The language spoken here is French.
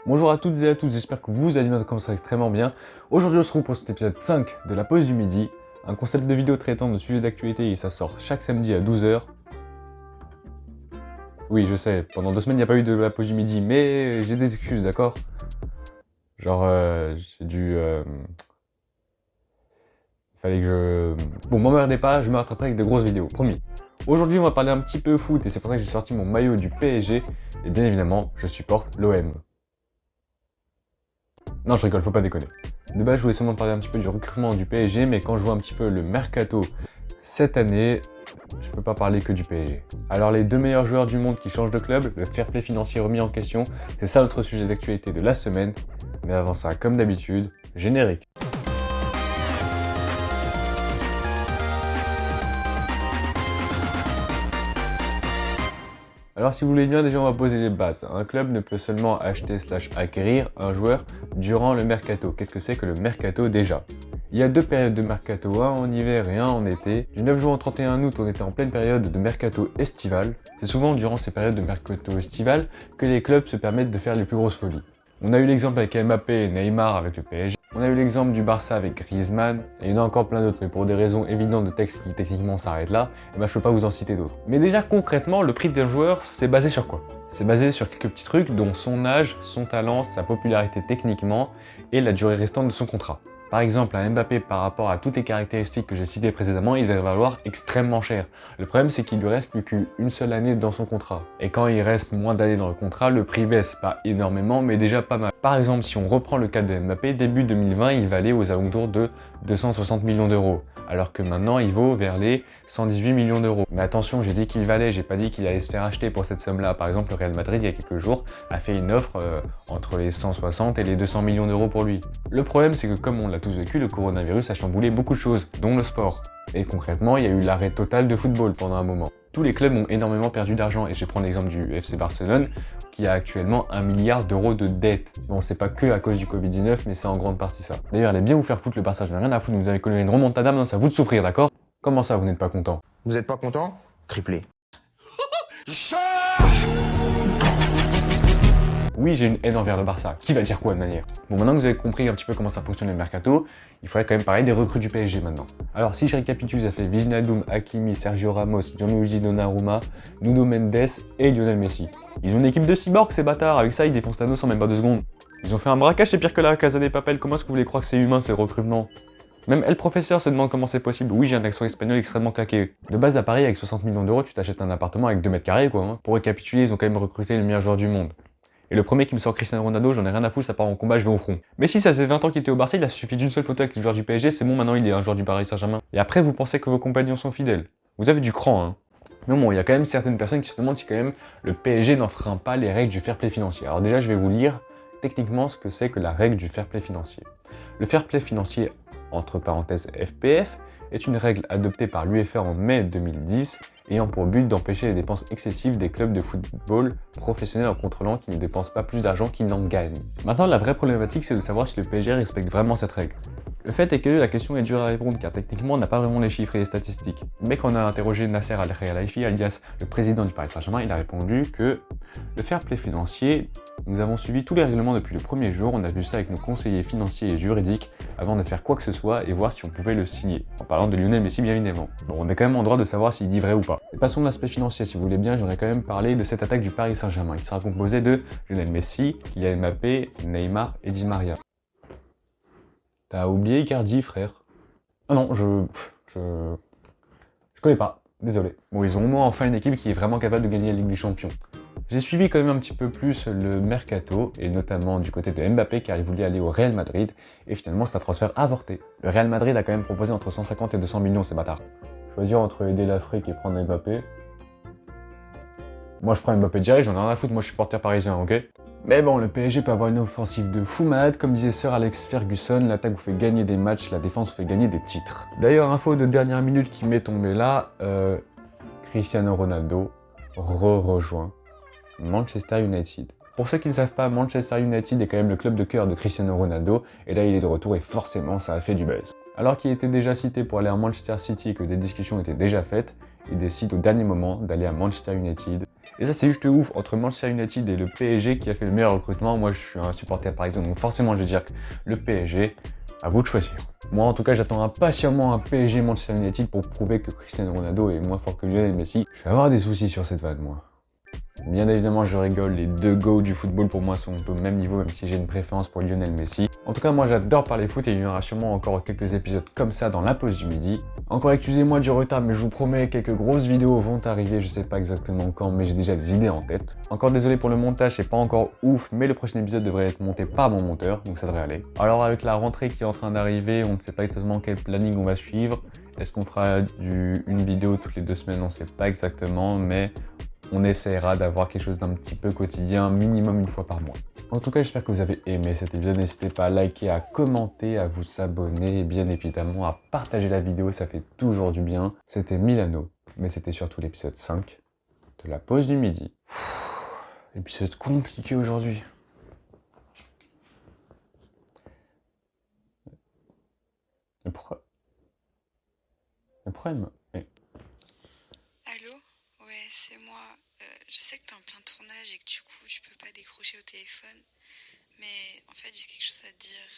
Bonjour à toutes et à tous, j'espère que vous allez bien, comme ça extrêmement bien. Aujourd'hui on se retrouve pour cet épisode 5 de la pause du midi, un concept de vidéo traitant de sujets d'actualité et ça sort chaque samedi à 12 h. Oui, je sais, pendant 2 semaines il n'y a pas eu de la pause du midi, mais j'ai des excuses, d'accord? Genre, j'ai dû... Il fallait que je... Bon, m'emmerdez pas, je me rattraperai avec de grosses vidéos, promis. Aujourd'hui on va parler un petit peu foot et c'est pour ça que j'ai sorti mon maillot du PSG et bien évidemment, je supporte l'OM. Non, je rigole, faut pas déconner. De base, je voulais seulement parler un petit peu du recrutement du PSG, mais quand je vois un petit peu le mercato cette année, je peux pas parler que du PSG. Alors les deux meilleurs joueurs du monde qui changent de club, le fair play financier remis en question, c'est ça notre sujet d'actualité de la semaine. Mais avant ça, comme d'habitude, générique. Alors si vous voulez bien, déjà on va poser les bases. Un club ne peut seulement acheter / acquérir un joueur durant le mercato. Qu'est-ce que c'est que le mercato déjà? Il y a deux périodes de mercato, un en hiver et un en été. Du 9 juin au 31 août, on était en pleine période de mercato estival. C'est souvent durant ces périodes de mercato estival que les clubs se permettent de faire les plus grosses folies. On a eu l'exemple avec Mbappé et Neymar avec le PSG. On a eu l'exemple du Barça avec Griezmann, et il y en a encore plein d'autres, mais pour des raisons évidentes de texte qui techniquement s'arrêtent là, je peux pas vous en citer d'autres. Mais déjà concrètement, le prix d'un joueur, c'est basé sur quoi? C'est basé sur quelques petits trucs, dont son âge, son talent, sa popularité techniquement, et la durée restante de son contrat. Par exemple, un Mbappé, par rapport à toutes les caractéristiques que j'ai citées précédemment, il va valoir extrêmement cher. Le problème, c'est qu'il lui reste plus qu'une seule année dans son contrat. Et quand il reste moins d'années dans le contrat, le prix baisse, pas énormément, mais déjà pas mal. Par exemple, si on reprend le cas de Mbappé, début 2020, il valait aux alentours de 260 millions d'euros. Alors que maintenant, il vaut vers les 118 millions d'euros. Mais attention, j'ai dit qu'il valait, j'ai pas dit qu'il allait se faire acheter pour cette somme-là. Par exemple, le Real Madrid, il y a quelques jours, a fait une offre entre les 160 et les 200 millions d'euros pour lui. Le problème, c'est que comme on l'a tous vécu, le coronavirus a chamboulé beaucoup de choses, dont le sport. Et concrètement, il y a eu l'arrêt total de football pendant un moment. Tous les clubs ont énormément perdu d'argent, et je vais prendre l'exemple du FC Barcelone, qui a actuellement 1 milliard d'euros de dette. Bon, c'est pas que à cause du Covid-19, mais c'est en grande partie ça. D'ailleurs, allez bien vous faire foutre le Barça, j'en ai rien à foutre, vous avez connu une remontada, maintenant c'est à vous de souffrir, d'accord? Comment ça, vous n'êtes pas content? Vous êtes pas content? Triplé. Oui, j'ai une haine envers le Barça. Qui va dire quoi de manière? Bon, maintenant que vous avez compris un petit peu comment ça fonctionne le mercato, il faudrait quand même parler des recrues du PSG maintenant. Alors, si je récapitule, ça fait Wijnaldum, Hakimi, Sergio Ramos, Gianluigi Donnarumma, Nuno Mendes et Lionel Messi. Ils ont une équipe de cyborgs, ces bâtards. Avec ça, ils défoncent Thanos en même pas 2 secondes. Ils ont fait un braquage, c'est pire que la Casa de Papel. Comment est-ce que vous voulez croire que c'est humain, ces recrutements? Même El Professeur se demande comment c'est possible. Oui, j'ai un accent espagnol extrêmement claqué. De base, à Paris, avec 60 millions d'euros, tu t'achètes un appartement avec 2 mètres carrés, quoi. Hein. Pour récapituler, ils ont quand même recruté le meilleur joueur du monde. Et le premier qui me sort Cristiano Ronaldo, j'en ai rien à foutre, ça part en combat, je vais au front. Mais si ça faisait 20 ans qu'il était au Barça, il a suffi d'une seule photo avec les joueurs du PSG, c'est bon, maintenant il est un joueur du Paris Saint-Germain. Et après, vous pensez que vos compagnons sont fidèles. Vous avez du cran, hein. Mais bon, il y a quand même certaines personnes qui se demandent si quand même le PSG n'enfreint pas les règles du fair play financier. Alors déjà, je vais vous lire techniquement ce que c'est que la règle du fair play financier. Le fair play financier, entre parenthèses FPF, est une règle adoptée par l'UEFA en mai 2010 ayant pour but d'empêcher les dépenses excessives des clubs de football professionnels en contrôlant qu'ils ne dépensent pas plus d'argent qu'ils n'en gagnent. Maintenant, la vraie problématique, c'est de savoir si le PSG respecte vraiment cette règle. Le fait est que la question est dure à répondre car techniquement on n'a pas vraiment les chiffres et les statistiques. Mais quand on a interrogé Nasser Al-Khelaifi, alias le président du Paris Saint-Germain, il a répondu que le fair play financier, nous avons suivi tous les règlements depuis le premier jour, on a vu ça avec nos conseillers financiers et juridiques avant de faire quoi que ce soit et voir si on pouvait le signer. En parlant de Lionel Messi bien évidemment. Bon, on est quand même en droit de savoir s'il dit vrai ou pas. Et passons de l'aspect financier, si vous voulez bien, j'aurais quand même parlé de cette attaque du Paris Saint-Germain qui sera composée de Lionel Messi, Kylian Mbappé, Neymar et Di Maria. T'as oublié Icardi, frère? Ah non, je connais pas, désolé. Bon, ils ont au moins enfin une équipe qui est vraiment capable de gagner la Ligue des Champions. J'ai suivi quand même un petit peu plus le mercato, et notamment du côté de Mbappé, car il voulait aller au Real Madrid, et finalement c'est un transfert avorté. Le Real Madrid a quand même proposé entre 150 et 200 millions, ces bâtards. Choisir entre aider l'Afrique et prendre Mbappé. Moi je prends Mbappé direct, j'en ai rien à foutre, moi je suis supporter parisien, ok? Mais bon, le PSG peut avoir une offensive de fou malade, comme disait Sir Alex Ferguson, l'attaque vous fait gagner des matchs, la défense vous fait gagner des titres. D'ailleurs, info de dernière minute qui m'est tombée là, Cristiano Ronaldo rejoint Manchester United. Pour ceux qui ne savent pas, Manchester United est quand même le club de cœur de Cristiano Ronaldo, et là il est de retour et forcément ça a fait du buzz. Alors qu'il était déjà cité pour aller à Manchester City et que des discussions étaient déjà faites, il décide au dernier moment d'aller à Manchester United. Et ça, c'est juste ouf. Entre Manchester United et le PSG qui a fait le meilleur recrutement, moi je suis un supporter parisien, donc forcément je vais dire que le PSG, à vous de choisir. Moi en tout cas, j'attends impatiemment un PSG Manchester United pour prouver que Cristiano Ronaldo est moins fort que Lionel Messi. Je vais avoir des soucis sur cette vanne, moi. Bien évidemment, je rigole, les deux GO du football pour moi sont au même niveau, même si j'ai une préférence pour Lionel Messi. En tout cas, moi j'adore parler foot et il y aura sûrement encore quelques épisodes comme ça dans la pause du midi. Encore excusez-moi du retard, mais je vous promets, quelques grosses vidéos vont arriver, je sais pas exactement quand, mais j'ai déjà des idées en tête. Encore désolé pour le montage, c'est pas encore ouf, mais le prochain épisode devrait être monté par mon monteur, donc ça devrait aller. Alors avec la rentrée qui est en train d'arriver, on ne sait pas exactement quel planning on va suivre. Est-ce qu'on fera une vidéo toutes les 2 semaines? On sait pas exactement, mais on essaiera d'avoir quelque chose d'un petit peu quotidien, minimum une fois par mois. En tout cas, j'espère que vous avez aimé cet épisode. N'hésitez pas à liker, à commenter, à vous abonner et bien évidemment à partager la vidéo, ça fait toujours du bien. C'était Milano, mais c'était surtout l'épisode 5 de la pause du midi. Épisode compliqué aujourd'hui. Le problème... Allô? Ouais, c'est moi. Je sais que t'es en plein tournage et que du coup, je peux pas décrocher au téléphone. Mais en fait, j'ai quelque chose à te dire.